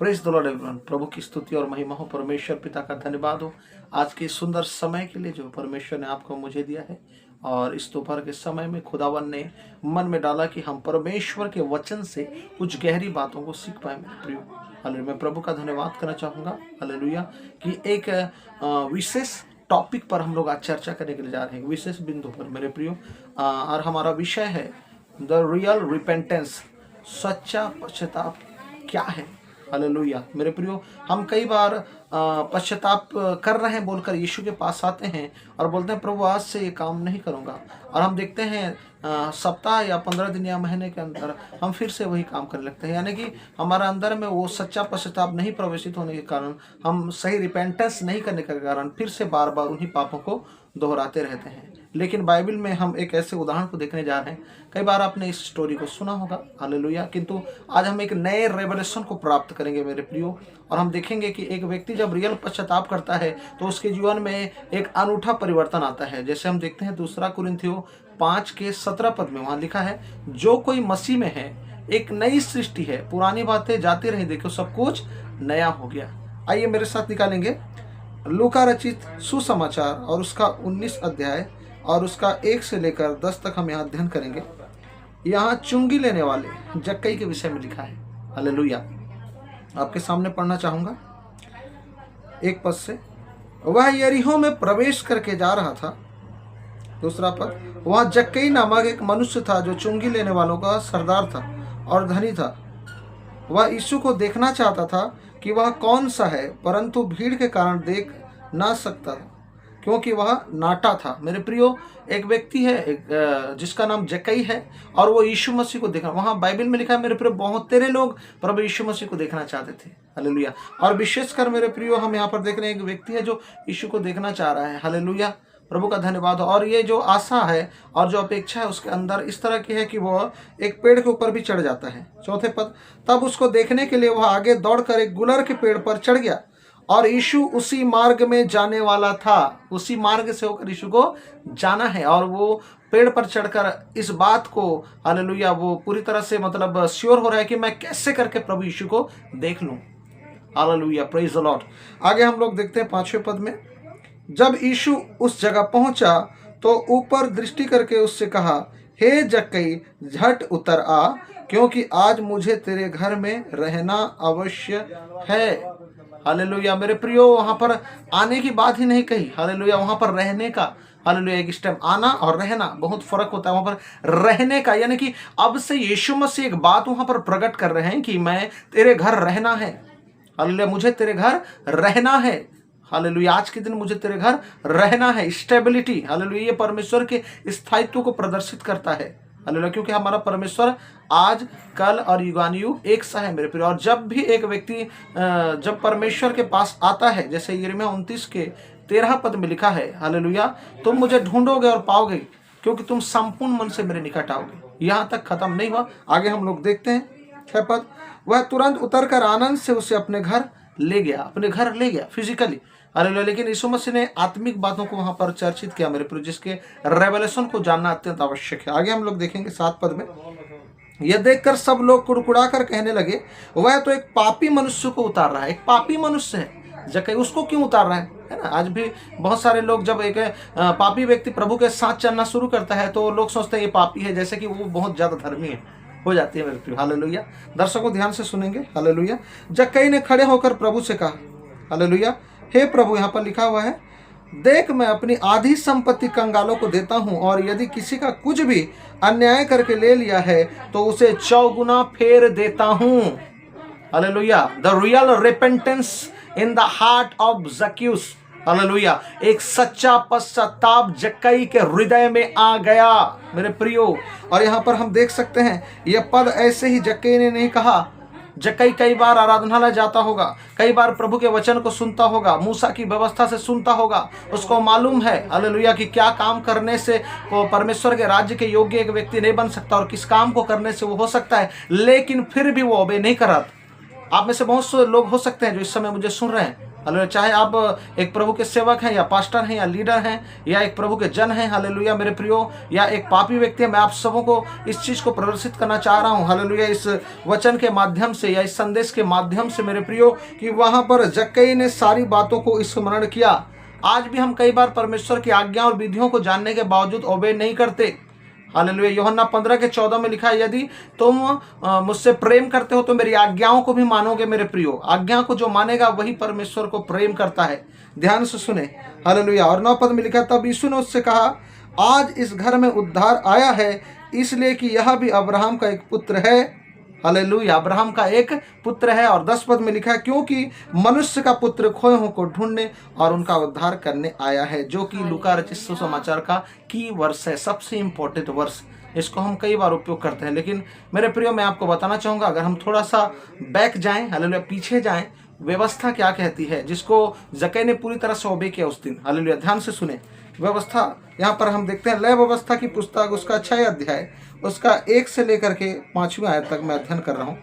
Praise the Lord everyone. प्रभु की स्तुति और महिमा हो। परमेश्वर पिता का धन्यवाद हो आज के सुंदर समय के लिए जो परमेश्वर ने आपको मुझे दिया है। और इस दोपहर के समय में खुदावन ने मन में डाला कि हम परमेश्वर के वचन से कुछ गहरी बातों को सीख पाए। मेरे प्रियो, हालेलुया, मैं प्रभु का धन्यवाद करना चाहूँगा, हालेलुया, कि एक विशेष टॉपिक पर हम लोग आज चर्चा करने के लिए जा रहे हैं, विशेष बिंदु पर मेरे प्रियो। और हमारा विषय है द रियल रिपेंटेंस, सच्चा पश्चाताप क्या है। हालेलुया मेरे प्रियो, हम कई बार पश्चाताप कर रहे हैं बोलकर यीशु के पास आते हैं और बोलते हैं प्रभु आज से ये काम नहीं करूँगा। और हम देखते हैं सप्ताह या 15 दिन या महीने के अंदर हम फिर से वही काम करने लगते हैं। यानी कि हमारा अंदर में वो सच्चा पश्चाताप नहीं प्रवेशित होने के कारण, हम सही रिपेंटेंस नहीं करने के कारण फिर से बार बार उन्हीं पापों को दोहराते रहते हैं। लेकिन बाइबल में हम एक ऐसे उदाहरण को देखने जा रहे हैं। कई बार आपने इस स्टोरी को सुना होगा, हालेलुया, किंतु आज हम एक नए रेवलेशन को प्राप्त करेंगे मेरे प्रियो। और हम देखेंगे कि एक व्यक्ति जब रियल पश्चाताप करता है तो उसके जीवन में एक अनूठा परिवर्तन आता है। जैसे हम देखते हैं 2 कुरिन्थियों 5:17 पद में, वहाँ लिखा है, जो कोई मसीह में है एक नई सृष्टि है, पुरानी बातें जाती रही, देखो सब कुछ नया हो गया। आइए मेरे साथ निकालेंगे लूका रचित सुसमाचार और उसका 19 अध्याय और उसका 1 से लेकर 10 तक हम यहाँ अध्ययन करेंगे। यहाँ चुंगी लेने वाले जक्कई के विषय में लिखा है। हालेलुया, आपके सामने पढ़ना चाहूँगा 1 पद से। वह यरीहो में प्रवेश करके जा रहा था। 2 पद, वहाँ जक्कई नामक एक मनुष्य था जो चुंगी लेने वालों का सरदार था और धनी था। वह यीशु को देखना चाहता था कि वह कौन सा है, परंतु भीड़ के कारण देख ना सकता था क्योंकि वह नाटा था। मेरे प्रियो, एक व्यक्ति है जिसका नाम जक्कई है और वो यीशु मसीह को देखना, वहाँ बाइबल में लिखा है मेरे प्रियो, बहुत तेरे लोग प्रभु यीशु मसीह को देखना चाहते थे। हालेलुया। और विशेषकर मेरे प्रियो, हम यहाँ पर देख रहे हैं एक व्यक्ति है जो यीशु को देखना चाह रहा है। हालेलुया, प्रभु का धन्यवाद। और ये जो आशा है और जो अपेक्षा है उसके अंदर इस तरह की है कि वह एक पेड़ के ऊपर भी चढ़ जाता है। 4 पद, तब उसको देखने के लिए वह आगे दौड़कर एक गुलर के पेड़ पर चढ़ गया और यीशु उसी मार्ग में जाने वाला था। उसी मार्ग से होकर यीशु को जाना है और वो पेड़ पर चढ़कर इस बात को, हालेलुया, वो पूरी तरह से मतलब श्योर हो रहा है कि मैं कैसे करके प्रभु यीशु को देख लूं। Hallelujah, praise the Lord. आगे हम लोग देखते हैं 5वें पद में, जब यीशु उस जगह पहुंचा तो ऊपर दृष्टि करके उससे कहा, हे जक्कई, झट उतर आ, क्योंकि आज मुझे तेरे घर में रहना अवश्य है। हालेलुया मेरे प्रियो, वहां पर आने की बात ही नहीं कही, हालेलुया, वहां पर रहने का, हालेलुया, एक टाइम आना और रहना बहुत फर्क होता है। वहां पर रहने का यानी कि अब से यीशु मसीह एक बात वहां पर प्रकट कर रहे हैं कि मैं तेरे घर रहना है। हालेलुया, मुझे तेरे घर रहना है। हालेलुया, आज के दिन मुझे तेरे घर रहना है। स्टेबिलिटी, हालेलुया, ये परमेश्वर के स्थायित्व को प्रदर्शित करता है। हालेलुया, क्योंकि हमारा परमेश्वर आज, कल और युगानुयुग एक सा है मेरे प्रिय। और जब भी एक व्यक्ति जब परमेश्वर के पास आता है, जैसे यिर्मयाह 29:13 पद में लिखा है, हालेलुया, तुम मुझे ढूंढोगे और पाओगे क्योंकि तुम संपूर्ण मन से मेरे निकट आओगे। यहाँ तक खत्म नहीं हुआ, आगे हम लोग देखते हैं 6 पद, वह तुरंत उतरकर आनंद से उसे अपने घर ले गया फिजिकली। हालेलुया, लेकिन यीशु मसीह ने आत्मिक बातों को वहां पर चर्चित किया मेरे प्रिय, जिसके रेवलेशन को जानना अत्यंत आवश्यक है। आगे हम लोग देखेंगे 7 पद में, यह देखकर सब लोग कुड़कुड़ा कर कहने लगे, वह तो एक पापी मनुष्य को उतार रहा है। एक पापी मनुष्य है जक्कई, उसको क्यों उतार रहा है ना। आज भी बहुत सारे लोग जब एक पापी व्यक्ति प्रभु के साथ चलना शुरू करता है तो लोग सोचते हैं ये पापी है, जैसे कि वो बहुत ज्यादा धर्मी है हो जाती है मेरे प्रिय। हालेलुया, दर्शकों ध्यान से सुनेंगे। हालेलुया, जक्कई ने खड़े होकर प्रभु से कहा, हालेलुया, हे प्रभु, यहाँ पर लिखा हुआ है, देख मैं अपनी आधी संपत्ति कंगालों को देता हूं और यदि किसी का कुछ भी अन्याय करके ले लिया है तो उसे 4 गुना फेर देता हूं। Hallelujah, the real repentance in the heart of Zacchaeus. Hallelujah, एक सच्चा पश्चाताप जक्कई के हृदय में आ गया मेरे प्रियो। और यहाँ पर हम देख सकते हैं यह पद ऐसे ही जक्कई ने नहीं कहा। जक्कई कई बार आराधनालय जाता होगा, कई बार प्रभु के वचन को सुनता होगा, मूसा की व्यवस्था से सुनता होगा, उसको मालूम है, हालेलुया, कि क्या काम करने से वो परमेश्वर के राज्य के योग्य एक व्यक्ति नहीं बन सकता और किस काम को करने से वो हो सकता है, लेकिन फिर भी वो ओबे नहीं कर रहा। आप में से बहुत से लोग हो सकते हैं जो इस समय मुझे सुन रहे हैं, हालेलुया। चाहे आप एक प्रभु के सेवक हैं या पास्टर हैं या लीडर हैं या एक प्रभु के जन हैं, हालेलुया मेरे प्रियो, या एक पापी व्यक्ति है, मैं आप सबों को इस चीज को प्रदर्शित करना चाह रहा हूं, हालेलुया, इस वचन के माध्यम से या इस संदेश के माध्यम से मेरे प्रियो, कि वहां पर जक्कई ने सारी बातों को स्मरण किया। आज भी हम कई बार परमेश्वर की आज्ञा और विधियों को जानने के बावजूद ओबे नहीं करते। हालेलुया। यूहन्ना 15:14 में लिखा है, यदि तुम मुझसे प्रेम करते हो तो मेरी आज्ञाओं को भी मानोगे मेरे प्रियो। आज्ञा को जो मानेगा वही परमेश्वर को प्रेम करता है। ध्यान से सुने, हालेलुया। और 9 पद में लिखा, तब यीशु ने उससे कहा, आज इस घर में उद्धार आया है, इसलिए कि यह भी अब्राहम का एक पुत्र है। हालेलुया, अब्राहम का एक पुत्र है। और 10 पद में लिखा है, क्योंकि मनुष्य का पुत्र खोए हुओं को ढूंढने और उनका उद्धार करने आया है, जो कि लूका रचित सुसमाचार का की वर्ष है, सबसे इंपॉर्टेंट वर्ष। इसको हम कई बार उपयोग करते हैं, लेकिन मेरे प्रियो मैं आपको बताना चाहूँगा, अगर हम थोड़ा सा बैक जाएं, हालेलुया, पीछे जाएं, व्यवस्था क्या कहती है, जिसको जक्कई ने पूरी तरह से ओबे किया उस दिन। हालेलुया, ध्यान से सुने व्यवस्था। यहाँ पर हम देखते हैं लय व्यवस्था की पुस्तक, उसका 6 अध्याय, उसका 1 से लेकर के 5वीं आयत तक मैं अध्ययन कर रहा हूँ।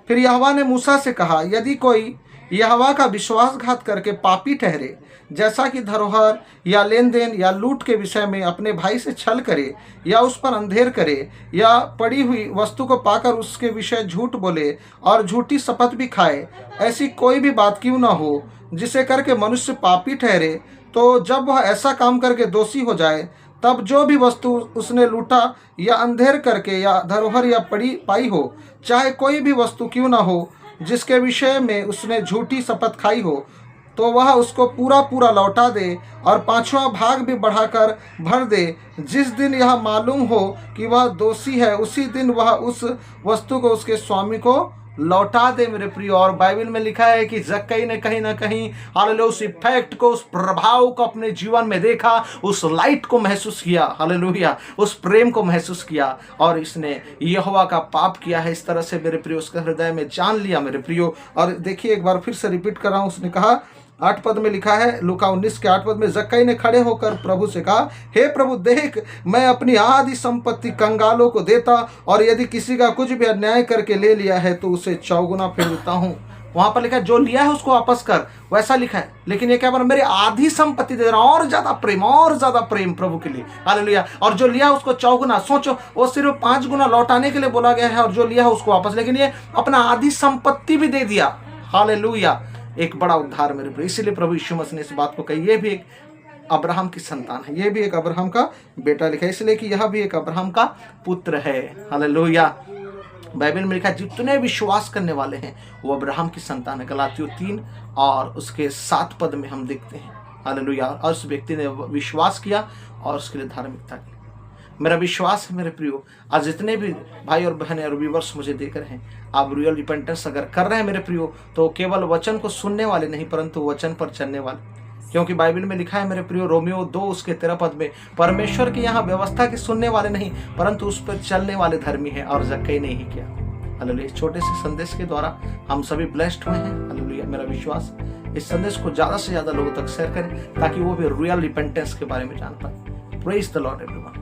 फिर यहोवा ने मूसा से कहा, यदि कोई यहोवा का विश्वासघात करके पापी ठहरे, जैसा कि धरोहर या लेन देन या लूट के विषय में अपने भाई से छल करे या उस पर अंधेर करे या पड़ी हुई वस्तु को पाकर उसके विषय झूठ बोले और झूठी शपथ भी खाए, ऐसी कोई भी बात क्यों न हो जिसे करके मनुष्य पापी ठहरे, तो जब वह ऐसा काम करके दोषी हो जाए, तब जो भी वस्तु उसने लूटा या अंधेर करके या धरोहर या पड़ी पाई हो, चाहे कोई भी वस्तु क्यों न हो जिसके विषय में उसने झूठी शपथ खाई हो, तो वह उसको पूरा पूरा लौटा दे और 5वां भाग भी बढ़ाकर भर दे। जिस दिन यह मालूम हो कि वह दोषी है, उसी दिन वह उस वस्तु को उसके स्वामी को लौटा दे मेरे प्रियो। और बाइबल में लिखा है कि जक्कई ने कहीं ना कहीं हालेलुया उस इफेक्ट को, उस प्रभाव को अपने जीवन में देखा, उस लाइट को महसूस किया, हालेलुया, उस प्रेम को महसूस किया, और इसने यहोवा का पाप किया है इस तरह से मेरे प्रियो, उसके हृदय में जान लिया मेरे प्रियो। और देखिए एक बार फिर से रिपीट कर रहा हूँ, उसने कहा 8 पद में लिखा है, लूका 19 के 8 पद में, जक्कई ने खड़े होकर प्रभु से कहा, हे प्रभु, देख मैं अपनी आधी संपत्ति कंगालों को देता, और यदि किसी का कुछ भी अन्याय करके ले लिया है तो उसे 4 गुना फेर देता हूँ। वहां पर लिखा है जो लिया है उसको वापस कर, वैसा लिखा है, लेकिन ये क्या बोला, मेरी आधी संपत्ति दे रहा हूं, और ज्यादा प्रेम प्रभु के लिए, हालेलुया। और जो लिया उसको 4 गुना, सोचो वो सिर्फ 5 गुना लौटाने के लिए बोला गया है, और जो लिया है उसको वापस, लेकिन ये अपना आधी संपत्ति भी दे दिया, हालेलुया। एक बड़ा उद्धार मेरे प्रिय, इसीलिए प्रभु यीशु मसीह ने इस बात को कही, ये भी एक अब्राहम की संतान है, ये भी एक अब्राहम का बेटा लिखा है, इसलिए कि यह भी एक अब्राहम का पुत्र है, हालेलुया। बाइबल में लिखा है जितने विश्वास करने वाले हैं वो अब्राहम की संतान है। गलातियों 3 और उसके 7 पद में हम देखते हैं, हालेलुया। और उस व्यक्ति ने विश्वास किया और उसके लिए धार्मिकता की। मेरा विश्वास है मेरे प्रियो, आज जितने भी भाई और बहनें और व्यूअर्स मुझे देख रहे हैं, आप रियल रिपेंटेंस अगर कर रहे हैं मेरे प्रियो, तो केवल वचन को सुनने वाले नहीं परंतु वचन पर चलने वाले, क्योंकि बाइबल में लिखा है मेरे प्रियो, रोमियो 2 उसके 13 पद में, परमेश्वर की यहाँ व्यवस्था के सुनने वाले नहीं परंतु उस पर चलने वाले धर्मी हैं, और जक्कई ने ही किया। हालेलुया। इस छोटे से संदेश के द्वारा हम सभी ब्लेस्ड हुए हैं, हालेलुया। मेरा विश्वास, इस संदेश को ज़्यादा से ज़्यादा लोगों तक शेयर करें ताकि वो भी रियल रिपेंटेंस के बारे में जान पाए। Praise the Lord everyone.